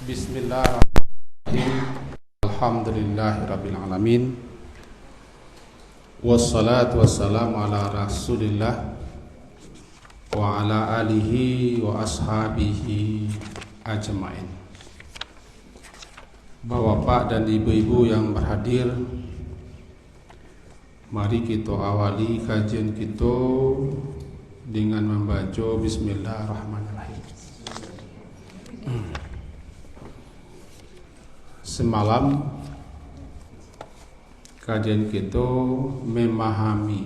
Bismillahirrahmanirrahim. Alhamdulillahirabbil alamin. Wassalatu wassalamu ala Rasulillah wa ala alihi wa ashabihi ajmain. Bapak dan ibu-ibu yang berhadir, mari kita awali kajian kita dengan membaca Bismillahirrahmanirrahim. Semalam kajian kita memahami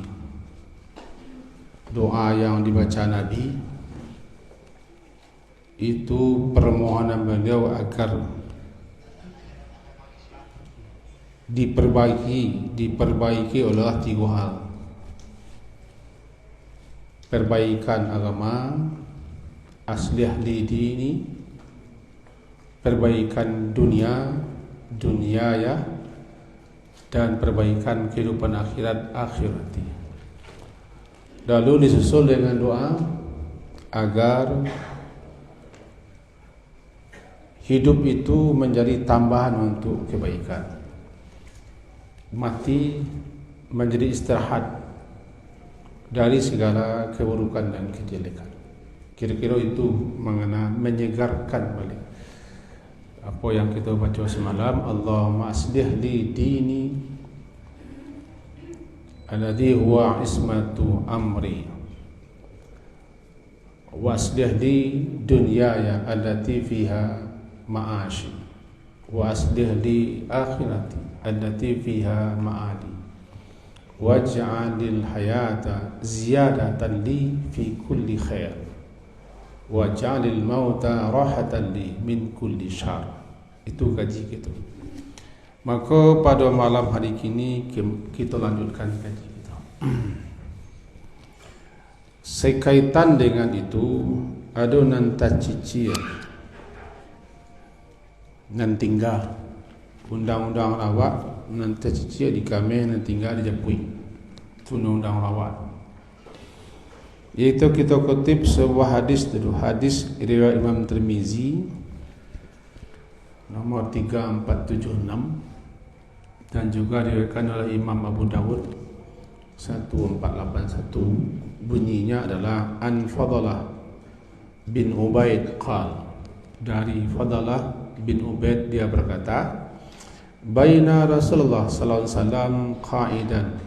doa yang dibaca Nabi, itu permohonan beliau agar diperbaiki oleh tiga hal: perbaikan agama, aslih li dini, perbaikan dunia ya, dan perbaikan kehidupan akhirati. Lalu disusul dengan doa agar hidup itu menjadi tambahan untuk kebaikan, mati menjadi istirahat dari segala keburukan dan kejelekan. Kira-kira itu menyegarkan balik apa yang kita baca semalam. Allahumma aslih li dini alladhi huwa ismatu amri wa aslih li dunyaya allati fiha ma'ashi wa aslih li akhirati allati fiha ma'adi waj'alil hayata ziyadatan li fi kulli khair waj'alil mauta rahatan li min kulli syarr. Itu kaji kita. Maka pada malam hari ini kita lanjutkan kaji kita. Sekaitan dengan itu ada nan tacicir nan tinggal undang-undang rawat nan tacicir di kami nan tinggal di Japui. Itu undang rawat. Yaitu kita kutip sebuah hadis dulu, hadis riwayat Imam Tirmizi nomor 3476 dan juga diriwayatkan oleh Imam Abu Dawud 1481. Bunyinya adalah an Fadalah bin Ubaid qal, dari Fadalah bin Ubaid dia berkata, baina Rasulullah sallallahu alaihi wasallam qa'idan,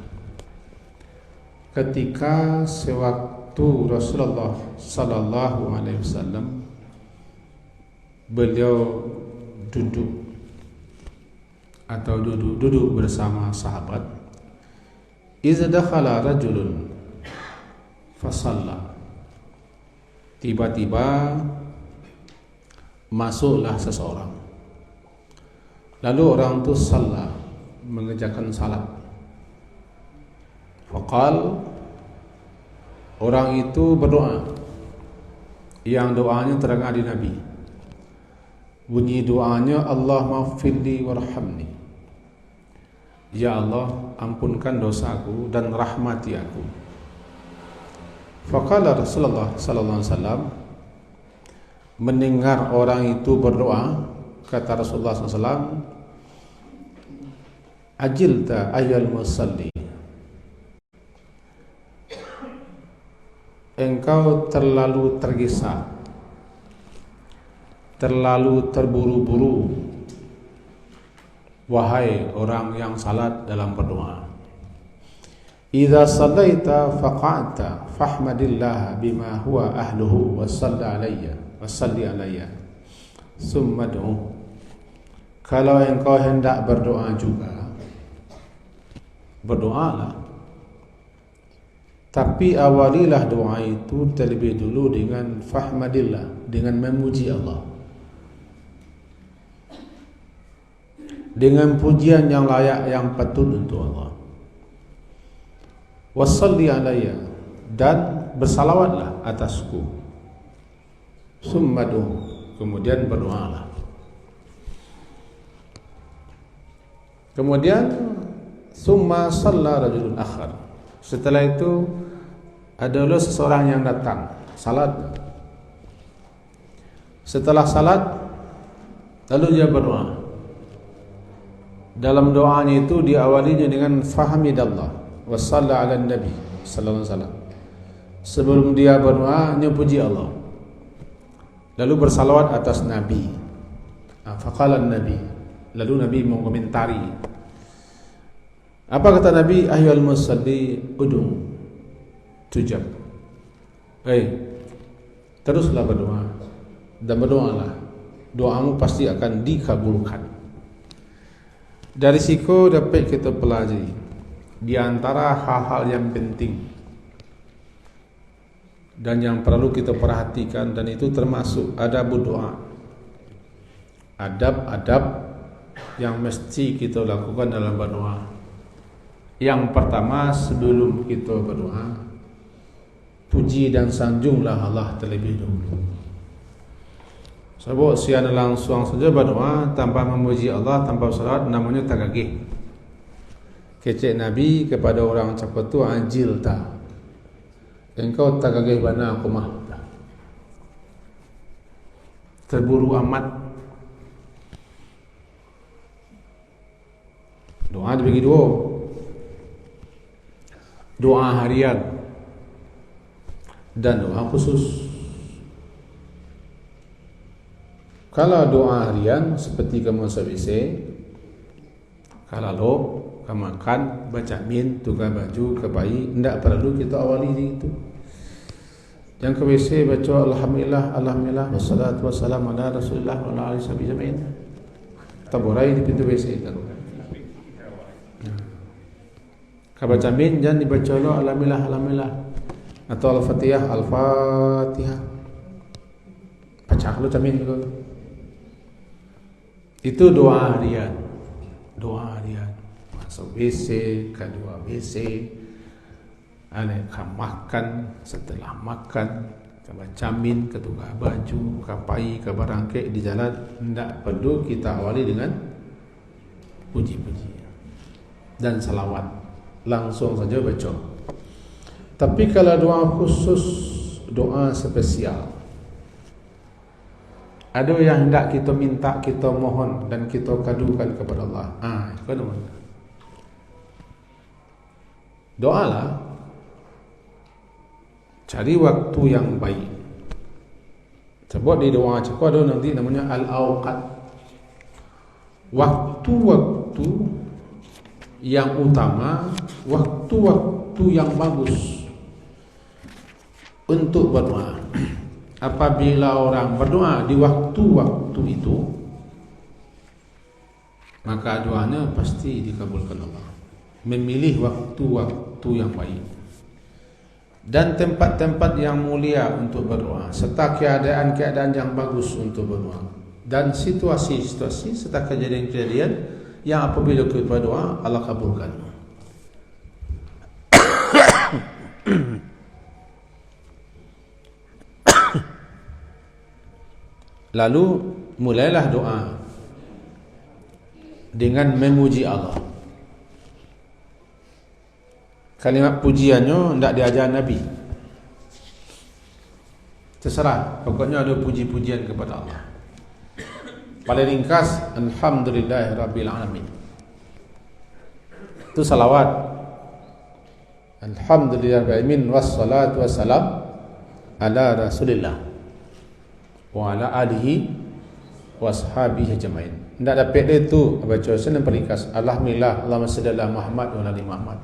ketika sewaktu Rasulullah sallallahu alaihi wasallam beliau duduk bersama sahabat, iza dakhala rajulun fasalla, tiba-tiba masuklah seseorang, lalu orang itu salat, mengerjakan salat. Faqal, orang itu berdoa, yang doanya terdengar di Nabi. Bunyi doanya, Allahumma firli warhamni, ya Allah ampunkan dosaku dan rahmati aku. Faqala Rasulullah sallallahu alaihi wasallam, mendengar orang itu berdoa, kata Rasulullah sallallahu alaihi wasallam, ajilta ayyul musalli, engkau terlalu tergesa, terlalu terburu-buru, wahai orang yang salat dalam berdoa. Idza sallaita faqa'ta fahmadillah bima huwa ahluhu wa salli alayya summa du'u. Kalau engkau hendak berdoa juga, berdoalah, tapi awalilah doa itu terlebih dulu dengan fahmadillah, dengan memuji Allah, dengan pujian yang layak, yang patut untuk Allah. Wassalli alayya, dan bersalawatlah atasku. Summadu, kemudian berdoalah. Kemudian summa shalla rajulun akhar, setelah itu adalah seseorang yang datang salat. Setelah salat Lalu dia berdoa. Dalam doanya itu diawalinya dengan fahamidallah wa shalla ala nabi sallallahu alaihi wasallam. Sebelum dia berdoa, dia puji Allah. Lalu bersalawat atas Nabi. Faqala Nabi. Lalu Nabi mengomentari. Apa kata Nabi? Ayyuhal musalli ud'u tujab. Teruslah berdoa dan berdoalah. Doamu pasti akan dikabulkan. Dari situ dapat kita pelajari di antara hal-hal yang penting dan yang perlu kita perhatikan, dan itu termasuk adab doa. Adab-adab yang mesti kita lakukan dalam berdoa. Yang pertama, sebelum kita berdoa, puji dan sanjunglah Allah terlebih dahulu. Sebab siapa langsung saja berdoa tanpa memuji Allah, tanpa salat, namanya tagagih. Kecek Nabi kepada orang cakap tu, anjil ta. Engkau tagagih bana aku mah. Terburu amat. Doa dibagi dua. Doa harian dan doa khusus. Kalau doa harian seperti kamu sebise, kalau lo kamu makan, baca min, tukar baju, kebayi, tidak perlu kita awali itu. Yang ke WC baca alhamdulillah, alhamdulillah, wassalatu wassalamu ala rasulillah wa ala alihi wasallam. Taburai di pintu WC kan. Kalau baca min jangan dibaca lo alhamdulillah, alhamdulillah, atau al-fatihah, al-fatihah. Baca lo camin itu. Itu doa harian. Doa harian. Masuk WC, kedua WC. Makan, setelah makan, baca min, ketukar baju, kapai, kebarangkek di jalan. Tidak perlu kita awali dengan puji-puji dan salawat. Langsung saja baca. Tapi kalau doa khusus, doa spesial, ada yang hendak kita minta, kita mohon dan kita kadukan kepada Allah. Itu kan doalah. Cari waktu yang baik. Sebab di doa cakap ada nanti namanya al-awqat. Waktu-waktu yang utama, waktu-waktu yang bagus untuk berdoa. Apabila orang berdoa di waktu-waktu itu, maka doanya pasti dikabulkan Allah. Memilih waktu-waktu yang baik dan tempat-tempat yang mulia untuk berdoa, serta keadaan-keadaan yang bagus untuk berdoa, dan situasi-situasi serta kejadian-kejadian yang apabila kita berdoa Allah kabulkan. Lalu mulailah doa dengan memuji Allah. Kalimat pujiannya tidak diajar Nabi. Terserah, pokoknya ada puji-pujian kepada Allah. Paling ringkas, alhamdulillahirabbil alamin. Itu salawat. Alhamdulillahirabbil alamin wassalatu wassalam ala Rasulillah wa ala alihi washabihi ajmain. Tidak dapat dia tu baca senang peringkas alhamdulillah Allahumma shalli ala Muhammad wa ala ali Muhammad.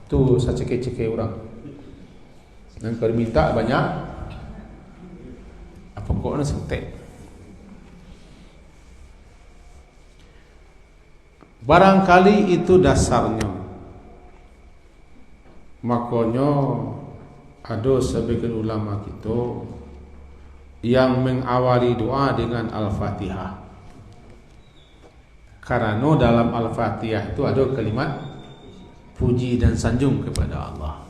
Tu saya cekik-cekik orang. Dan kalau minta banyak apa kok nak sentek. Barangkali itu dasarnya. Makanya ada sebagian ulama kita yang mengawali doa dengan Al-Fatihah. Karena dalam Al-Fatihah itu ada kalimat puji dan sanjung kepada Allah.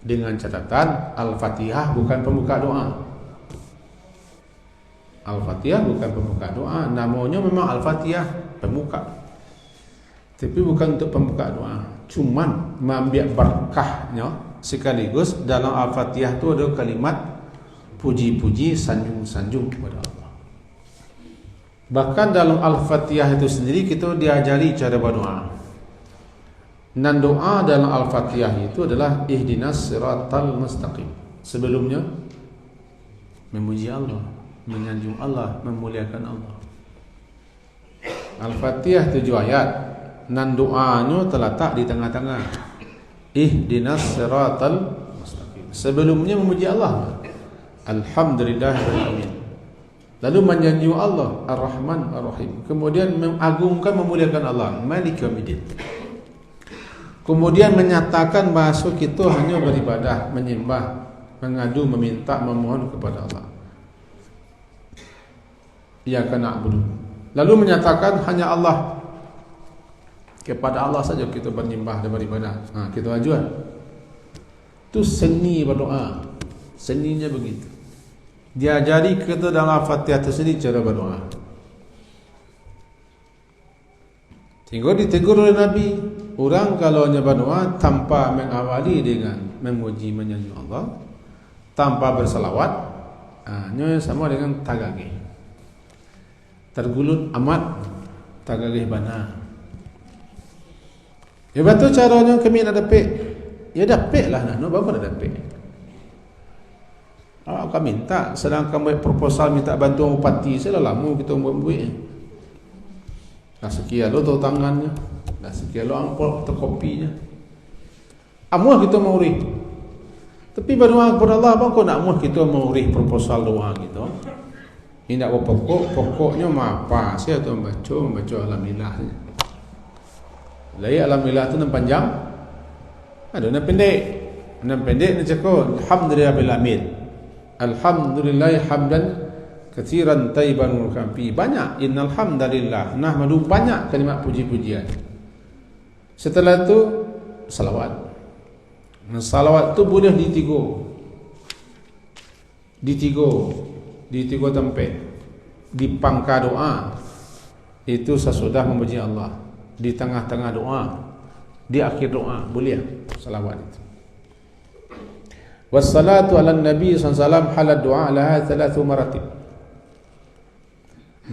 Dengan catatan Al-Fatihah bukan pembuka doa. Al-Fatihah bukan pembuka doa. Namanya memang Al-Fatihah pembuka, tapi bukan untuk pembuka doa. Cuman mengambil berkahnya sekaligus dalam Al-Fatihah itu ada kalimat puji-puji, sanjung-sanjung kepada Allah. Bahkan dalam Al-Fatihah itu sendiri kita diajari cara berdoa. Dan doa dalam Al-Fatihah itu adalah ihdinas siratal mustaqim. Sebelumnya memuji Allah, menyanjung Allah, memuliakan Allah. Al-Fatihah 7 ayat, dan doanya terletak di tengah-tengah. Ihdinas siratal mustaqim. Sebelumnya memuji Allah, alhamdulillahirabbil alamin. Lalu menyanjung Allah, Ar-Rahman Ar-Rahim. Kemudian mengagungkan, memuliakan Allah, Malik Yaumiddin. Kemudian menyatakan bahasa kita hanya beribadah, menyembah, mengadu, meminta, memohon kepada Allah. Iyyaka na'budu. Lalu menyatakan hanya Allah, kepada Allah saja kita menyembah dan beribadah. Kita ajuan. Itu seni berdoa. Seninya begitu. Diajari kita dalam Al-Fatihah tersendiri cara berdoa. Sehingga ditegur oleh Nabi, orang kalau berdoa tanpa mengawali dengan memuji menyanjung Allah, tanpa bersalawat, nya sama dengan tagagih. Tergulut amat, tagagih bana. Ya betul caranya kami nak dapat. Ya dapat lah nak, berapa nak dapat? Kami minta, sedangkan buat proposal minta bantuan upati, saya dah lama kita buat-buat. Dah sekian lo tahu tangannya, dah sekian lo amplop atau kopinya. Amuah kita mau urih. Tapi berdoa kepada Allah, apa kau nak amuah kita mau urih proposal doa gitu. Ini tak pokoknya apa? Saya tu membaca alhamdulillah. Lai alhamdulillah tu nampak panjang. Ada nak pendek. Nak pendek ni cakap alhamdulillahirabbil alamin. Alhamdulillah hamdan katsiran tayyiban mubarakan fi. Banyak innal hamdalillah. Nahmadu, banyak kalimat puji-pujian. Setelah itu salawat. Salawat tu boleh di tiga tempat. Di pangkal doa itu sesudah memuji Allah, di tengah-tengah doa, di akhir doa boleh salawat itu. Wassalatu ala nabi sallallahu alaihi wasallam halad du'a laha 3 maratib.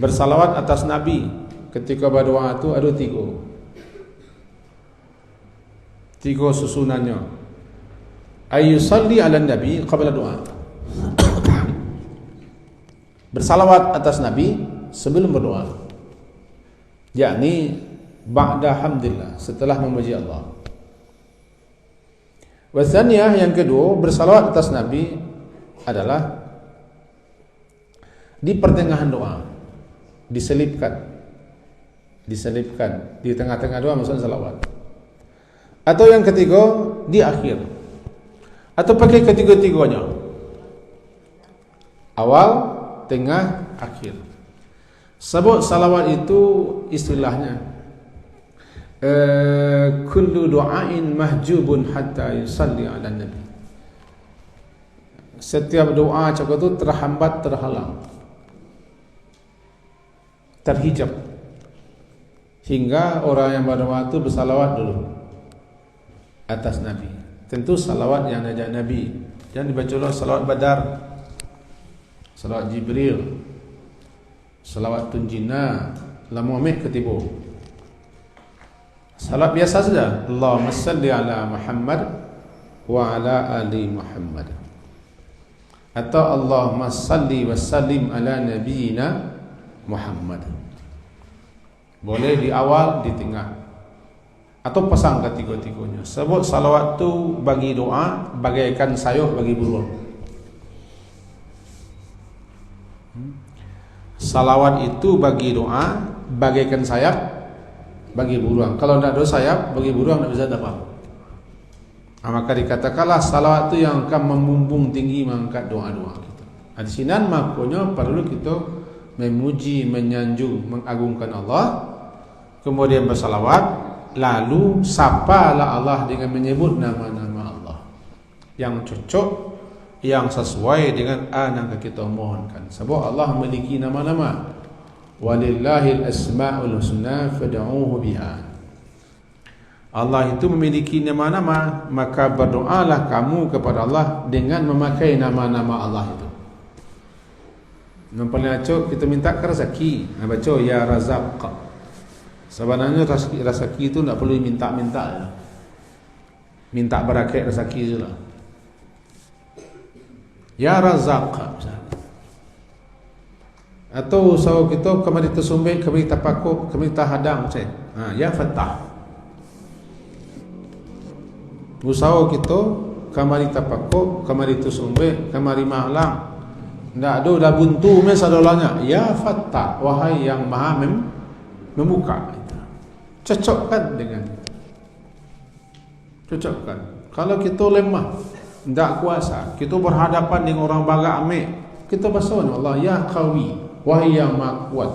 Bersalawat atas Nabi ketika berdoa itu ada 3 susunannya. Ayyusalli ala nabi qabla doa. Bersalawat atas Nabi sebelum berdoa, yakni ba'da hamdillah, setelah memuji Allah. Wasaniyah, yang kedua, bersalawat atas Nabi adalah di pertengahan doa, diselipkan di tengah-tengah doa, maksudnya salawat. Atau yang ketiga, di akhir, atau pakai ketiga-tiganya, awal, tengah, akhir. Sebab salawat itu istilahnya kullu du'ain mahjubun hatta yusalli ala nabi. Setiap doa cakap itu terhambat, terhalang, terhijab, hingga orang yang berdoa itu bersalawat dulu atas Nabi. Tentu salawat yang ajak Nabi. Jangan dibaca salawat Badar, salawat Jibril, salawat Tunjina, la Muhammad ketibu. Salat biasa saja. Allahumma salli ala Muhammad wa ala ali Muhammad. Atau Allahumma salli wa sallim ala nabiyyina Muhammad. Boleh di awal, di tengah, atau pasang ketiga-tiganya. Sebab salawat tu bagi doa bagaikan sayur bagi burung. Salawat itu bagi doa bagaikan sayap bagi burung. Kalau tidak ada sayap, bagi burung tidak bisa dapat. Maka dikatakanlah salawat itu yang akan membumbung tinggi mengangkat doa-doa kita. Di sini makanya perlu kita memuji, menyanjung, mengagungkan Allah, kemudian bersalawat, lalu sapalah Allah dengan menyebut nama-nama Allah yang cocok, yang sesuai dengan yang kita mohonkan. Sebab Allah memiliki nama-nama. Walillahil asma'ul husna fad'uuhu biha. Allah itu memiliki nama-nama, maka berdoalah kamu kepada Allah dengan memakai nama-nama Allah itu. Yang paling acuk kita minta ke rezeki. Nak baca ya Razak. Sebenarnya rezeki itu tak perlu minta-minta. Minta berakat rezeki je lah. Ya Razak misalnya. Atau usaha kita kemari tersumbik, kemari terpakuk, kemari terhadang saya. Ya Fattah. Usaha kita kemari terpakuk, kemari tersumbik, kemari mahalang. Tak ada dah buntu mesadolanya. Ya Fattah, wahai yang maha membuka. Cocokkan dengan. Cocokkan. Kalau kita lemah, tak kuasa, kita berhadapan dengan orang bagak amik, kita bahasa Allah, ya Qawi, wahai yang maha kuat.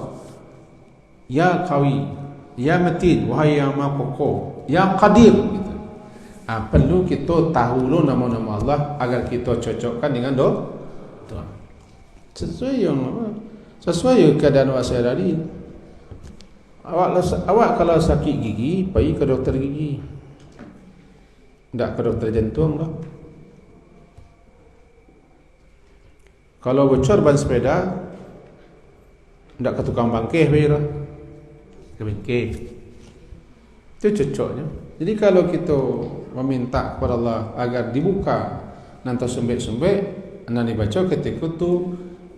Ya Qawi, ya Matin, wahai yang maha kokoh. Ya Qadir gitu. Perlu kita tahu dulu nama-nama Allah agar kita cocokkan dengan doa. Sesuai keadaan awak sehari-hari. Awak kalau sakit gigi, pergi ke doktor gigi. Tak ke doktor jantung lah. Kalau bocor ban sepeda, tak ke tukang bangkeh pergi lah. Ke bangkeh. Itu cocoknya. Jadi kalau kita meminta kepada Allah agar dibuka nanti sembik-sembik, nanti baca ketika itu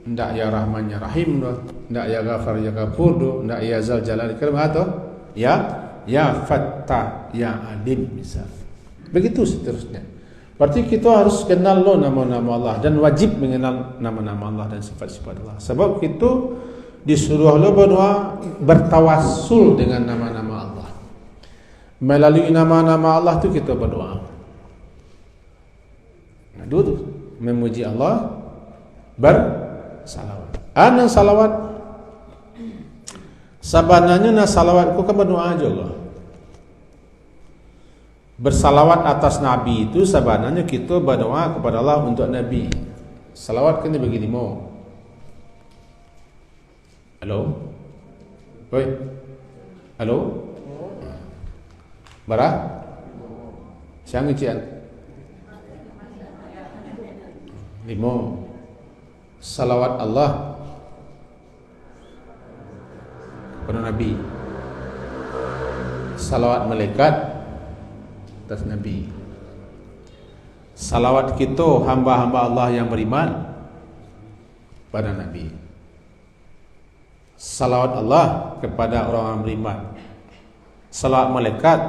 ndak ya Rahman ya Rahim doh, ndak ya Ghafar ya Ghafur doh, ndak ya Zal Jalal Ikram doh, ya Fattah ya Alim misal. Begitu seterusnya. Berarti kita harus kenal lo nama-nama Allah dan wajib mengenal nama-nama Allah dan sifat-sifat Allah. Sebab kita disuruh lo berdoa bertawassul dengan nama-nama Allah. Melalui nama-nama Allah tu kita berdoa. Dulu memuji Allah salawat. Ana salawat. Sebenarnya na salawat ku kan berdoa aja Allah. Bersalawat atas Nabi itu sebenarnya kita berdoa kepada Allah untuk Nabi. Salawat kan begini mau. Halo? Oi. Halo? Bara? Siang ujian. 5. Salawat Allah kepada Nabi. Salawat malaikat atas Nabi. Salawat kita hamba-hamba Allah yang beriman pada Nabi. Salawat Allah kepada orang yang beriman. Salawat malaikat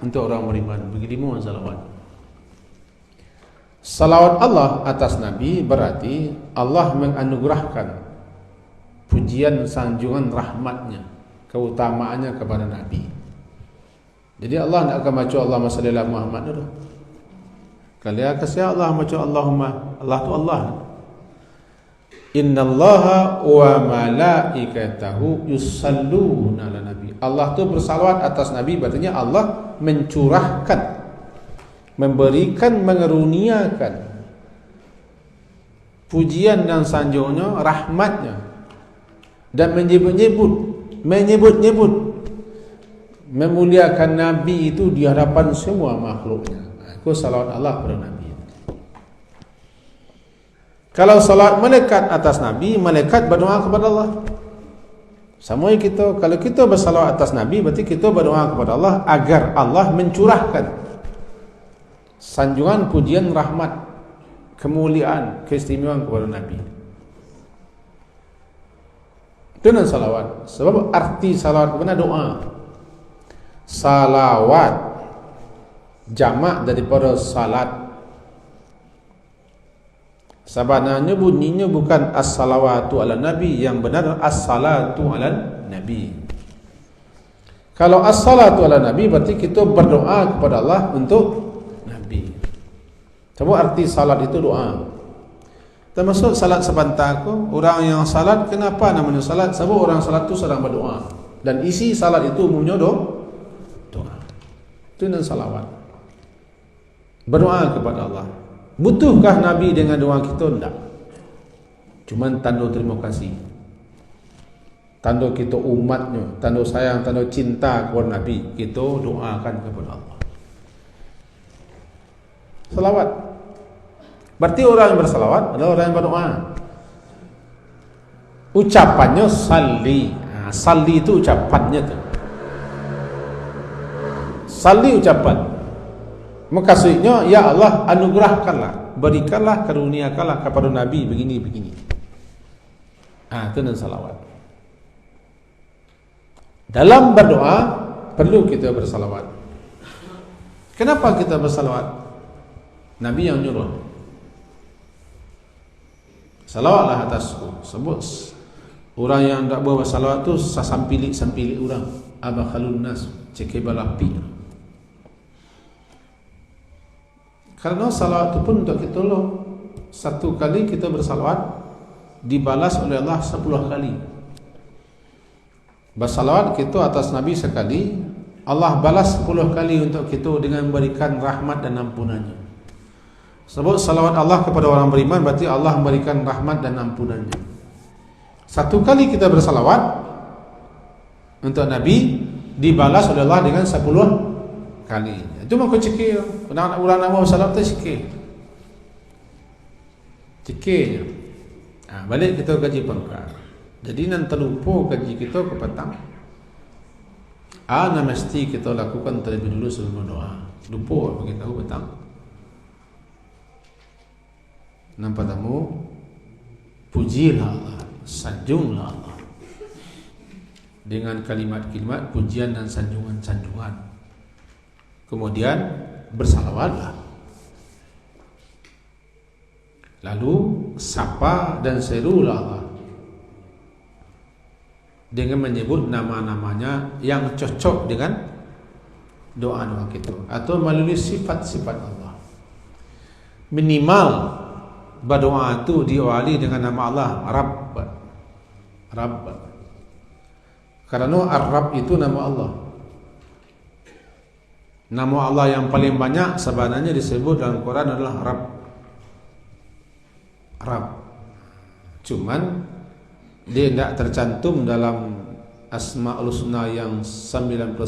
untuk orang beriman. Begitu salawat. Salawat Allah atas Nabi berarti Allah menganugerahkan pujian, sanjungan, rahmatnya, keutamaannya kepada Nabi. Jadi Allah tidak akan baca Allahumma salli ala Muhammad itu. Kalau dia kasih Allah baca Allahumma, Allah itu Allah. Innallaha wa malaikatahu yusalluna ala nabi. Allah itu bersalawat atas Nabi, berarti Allah mencurahkan, memberikan, mengeruniakan pujian dan sanjungnya, rahmatnya, dan menyebut-nyebut memuliakan Nabi itu di hadapan semua makhluknya. Itu salawat Allah kepada Nabi. Kalau salawat malaikat atas Nabi, malaikat berdoa kepada Allah. Sama kita, kalau kita bersalawat atas Nabi, berarti kita berdoa kepada Allah agar Allah mencurahkan sanjungan, pujian, rahmat, kemuliaan, keistimewaan kepada Nabi. Itu dengan salawat. Sebab arti salawat kepada doa. Salawat jamak daripada salat. Sebenarnya bunyinya bukan as-salawatu ala nabi, yang benar as-salatu ala nabi. Kalau as-salatu ala nabi berarti kita berdoa kepada Allah untuk Nabi. Coba arti salat itu doa. Termasuk salat sebentarku, orang yang salat, kenapa namanya salat? Sebab orang salat itu sedang berdoa. Dan isi salat itu umumnya doa. Itu dengan salawat. Berdoa kepada Allah. Butuhkah Nabi dengan doa kita? Tidak. Cuma tanda terima kasih, tanda kita umatnya, tanda sayang, tanda cinta kepada Nabi, kita doakan kepada Allah. Salawat. Berarti orang yang bersalawat adalah orang yang berdoa. Ucapannya salli. Salli itu ucapannya tuh. Salli ucapan. Maksudnya, ya Allah anugerahkanlah, berikanlah, karuniakanlah kepada Nabi begini. Itu dan salawat. Dalam berdoa perlu kita bersalawat. Kenapa kita bersalawat? Nabi yang nyuruh. Salawatlah atasku. Sebut orang yang tak bawa salawat tu sampilik orang. Abakhalun nas, cekebal api. Karena salawat itu pun untuk kita loh. Satu kali kita bersalawat dibalas oleh Allah 10 kali. Bersalawat kita atas Nabi sekali, Allah balas 10 kali untuk kita dengan memberikan rahmat dan ampunannya. Sebab salawat Allah kepada orang beriman berarti Allah memberikan rahmat dan ampunannya. Satu kali kita bersalawat untuk Nabi dibalas oleh Allah dengan 10 kali. Itu maka cekir. Nak ulang nama salawat tu cekir. Cekirnya. Balik kita gaji pangkat. Jadi nan terlupa gaji kita ke petang. Mesti kita lakukan terlebih dulu sebelum doa. Lupa bagi tahu petang. Nampak tamu, pujilah Allah, sanjunglah Allah dengan kalimat-kalimat pujian dan sanjungan-sanjungan. Kemudian bersalawatlah. Lalu sapa dan serulah Allah dengan menyebut nama-namanya yang cocok dengan doa-doa kita, atau melalui sifat-sifat Allah. Minimal berdoa itu diawali dengan nama Allah Rabb. Karena Ar-Rabb itu nama Allah. Nama Allah yang paling banyak sebenarnya disebut dalam Quran adalah Rabb. Cuman dia tidak tercantum dalam Asmaul Husna yang 99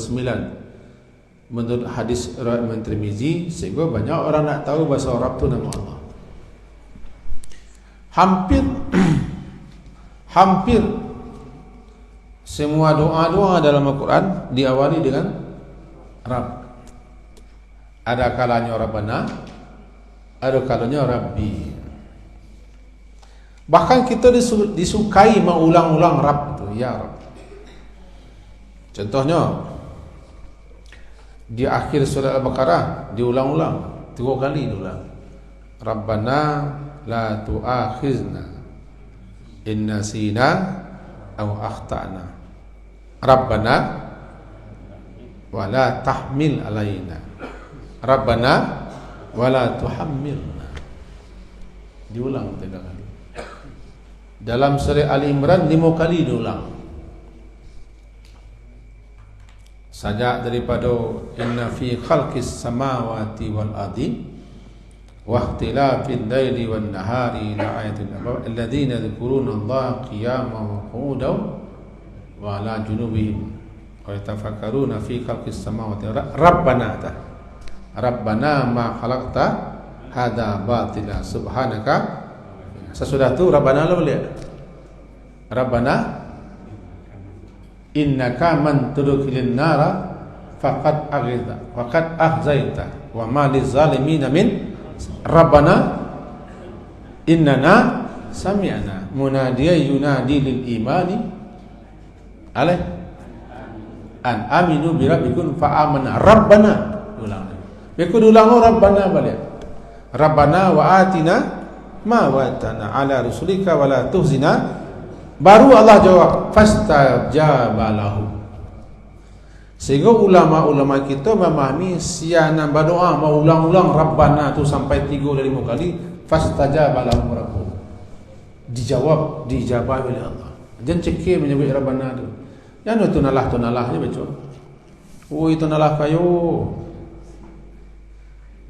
menurut hadis riwayat Imam Tirmizi, sehingga banyak orang tak tahu bahasa Rabb itu nama Allah. Hampir semua doa-doa dalam Al-Quran diawali dengan Rabb. Ada kalanya Rabbana, ada kalanya Rabbi. Bahkan kita disukai mengulang-ulang Rabb itu, ya Rabb. Contohnya di akhir surah Al-Baqarah diulang-ulang 3 kali diulang. Rabbana la tu'akhizna in nasina aw akhtana. Rabbana wa la tahmil alaina. Rabbana wa la tuhammilna. Diulang 3 kali. Dalam surah Ali Imran 5 kali diulang. Sajak daripada inna fi khalqis samawati wal ardi wa ikhtilafil laili wan nahari la ayatin alladziina yadhkuruna Allaha qiyaman wa qu'udan wa 'ala junubihim wa yatafakkaruna fi khalqis samawati Rabbana ma khalaqta hadza batila subhanaka. Sesudah itu Rabbana lo boleh. Rabbana innaka man tudkhilin nara faqad aghzaita wa ma lizalimin min. Rabbana innana sami'na munadiyan yunadi lil imani alaih an aminu bi rabbikum fa amanna. Rabbana ulang. Beku ulang Rabbana balik. Rabbana wa atina ma wa'tana ala rusulika wa la tuhzina. Baru Allah jawab fastajaba lahu. Sehingga ulama-ulama kita memahami siana berdoa mau ulang-ulang Rabbana tu sampai 3 dari 5 kali, fastajaba lahu rabbuh. Dijawab oleh Allah. Jangan cekir menyebut Rabbana tu. Yang tu nalah je baca. Oh itu nalah kayo.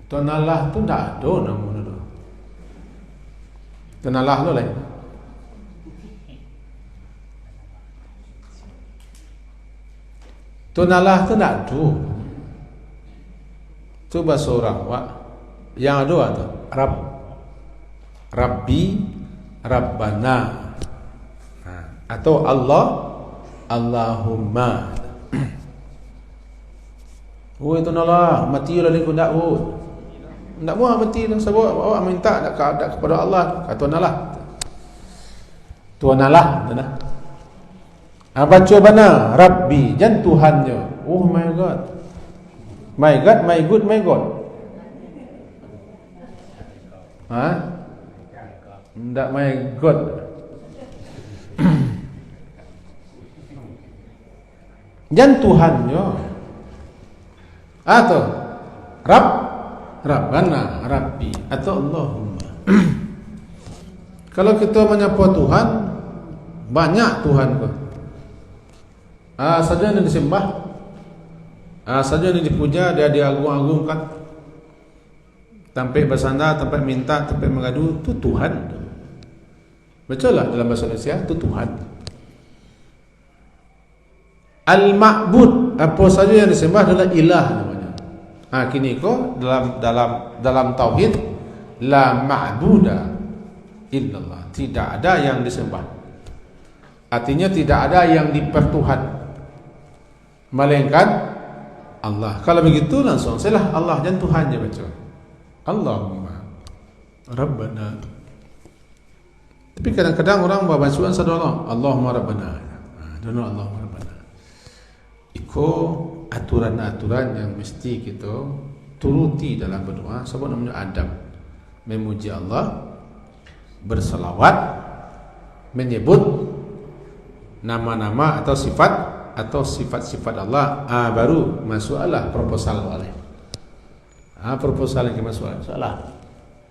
Tu nalah tu tak ada nama tu. Tu nalah tu lain. Tu nalah tu tak ada. Tu bahasa orang wak. Yang ada tu Rabbi, Rabbana. Atau Allah, Allahumma. Oh itu nalah, mati lah dia pun tak pun. Tak mau mati dah sebab awak minta nak kepada Allah. Kata nalah. Tuhan Allah, nah. Baca mana? Rabbi, jan Tuhannya. Oh my God. My God, my good, my God. Tak my God. Jan Tuhannya. Atau Rabbana, Rabbi atau Allahumma. Kalau kita menyapa Tuhan, banyak Tuhan kok. Saja yang disembah, saja yang dipuja, dia diagung-agungkan. Sampai bersandar, sampai minta, sampai mengadu, itu Tuhan. Betul lah dalam bahasa Indonesia, itu Tuhan. Al-Ma'bud, apa saja yang disembah adalah ilah namanya. Kini kok dalam tauhid, la ma'buda illallah, tidak ada yang disembah. Artinya tidak ada yang dipertuhan melainkan Allah. Kalau begitu langsung salah Allah dan Tuhan je baca. Allahumma Rabbana. Tapi kadang-kadang orang baca sadar Allahumma Rabbana. Allahumma Rabbana. Iko aturan-aturan yang mesti kita turuti dalam berdoa, sebab namanya adab. Memuji Allah, berselawat, menyebut nama-nama atau sifat-sifat Allah, baru masuklah proposal oleh. Proposal yang masuk salah.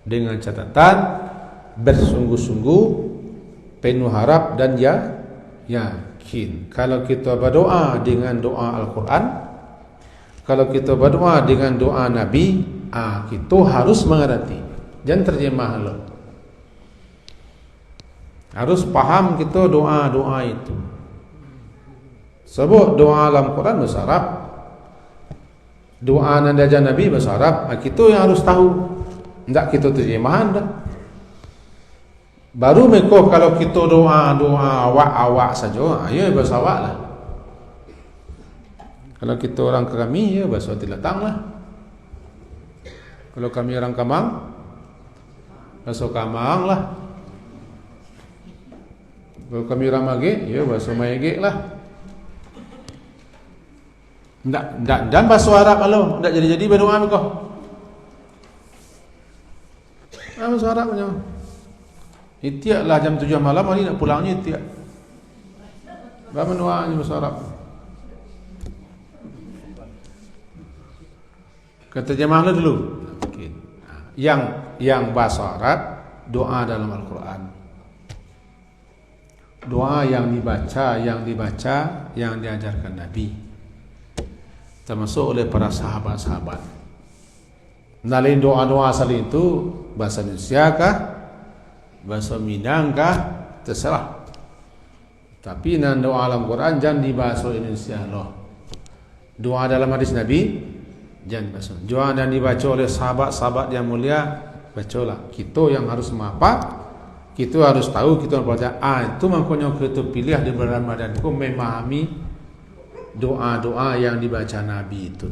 Dengan catatan bersungguh-sungguh, penuh harap dan yakin. Kalau kita berdoa dengan doa Al-Quran, kalau kita berdoa dengan doa Nabi, kita harus mengerti. Jangan terjemah lo. Harus paham kita doa-doa itu. Sebab doa dalam Quran bahasa Arab, doa nanda Nabi bahasa Arab, kita yang harus tahu. Tidak kita terjemahan dah. Baru mereka kalau kita doa awak saja, ya bahasa awak lah. Kalau kita orang kami, ya bahasa Tilatang lah. Kalau kami orang Kamang, bahasa Kamang lah. Kalau kami orang Magek, ya bahasa Magek lah. Dan bahasa Arab Allah, tidak jadi-jadi berdoa mereka. Bahasa Arab punya. Itiaklah jam 7 malam, hari nak pulangnya itiak. Bagaimana doanya bahasa Arab? Terjemahlah dulu. Yang bahasa Arab, doa dalam Al-Quran. Doa yang dibaca, yang diajarkan Nabi, termasuk oleh para sahabat-sahabat. Nalin doa-doa asal itu bahasa Indonesia kah, bahasa Minang kah, terserah. Tapi nan doa dalam Quran jangan di bahasa Indonesia loh. Doa dalam hadis Nabi jangan bahasa. Doa yang dibaca oleh sahabat-sahabat yang mulia, bacalah. Kita yang harus mapa, kita harus tahu, kita harus baca. Itu makanya kita pilih di bulan Ramadan ku memahami doa-doa yang dibaca Nabi itu.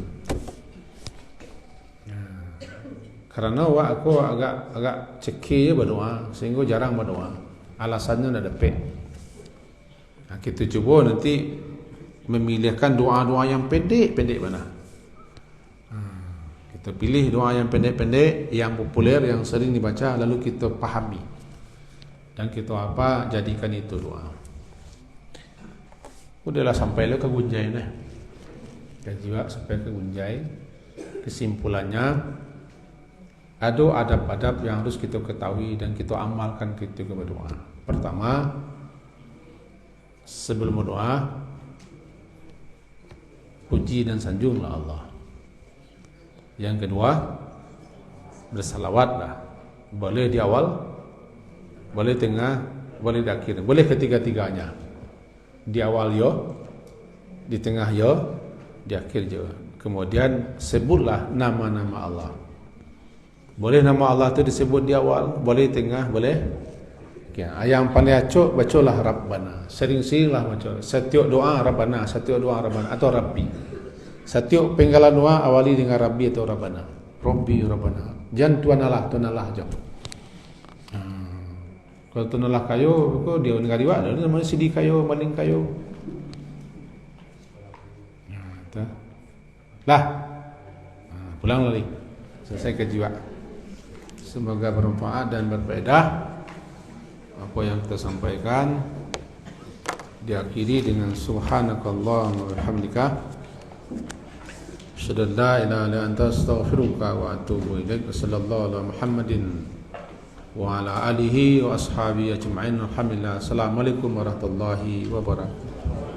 Karena aku agak cekik berdoa, sehingga jarang berdoa. Alasannya ada depek. Kita cuba nanti memilihkan doa-doa yang pendek mana. Kita pilih doa yang pendek-pendek, yang populer, yang sering dibaca, lalu kita pahami. Dan kita jadikan itu doa. Udahlah sampailah ke Gunjai dah. Dan juga sampai ke Gunjai. Kesimpulannya, ada adab-adab yang harus kita ketahui dan kita amalkan ketika berdoa. Pertama, sebelum berdoa, puji dan sanjunglah Allah. Yang kedua, bersalawatlah. Boleh di awal, boleh tengah, boleh di akhir, boleh ketiga-tiganya. Di awal di tengah di akhir Kemudian sebutlah nama-nama Allah. Boleh nama Allah itu disebut di awal, boleh tengah, boleh Yang pandai acok bacalah Rabbana. Sering-seringlah baca. Setiap doa Rabbana, setiap doa Rabbana atau Rabbi. Setiap penggalan doa awali dengan Rabbi atau Rabbana. Rabbi Rabbana. Jangan tuanalah aja. Kalau tuanalah kayo, kau dia negara dia ada nama sidi kayo, maling kayo. Lah. Pulang lagi. Selesai kejiwa. Semoga bermanfaat dan berfaedah. Apa yang kita sampaikan diakhiri dengan subhanakallahumma wa bihamdika asyhadu an la ilaha illa anta astaghfiruka wa atubu ilaik. Sallallahu ala Muhammadin wa ala alihi wa ashabihi ajma'in. Alhamdulillah. Assalamualaikum warahmatullahi wabarakatuh.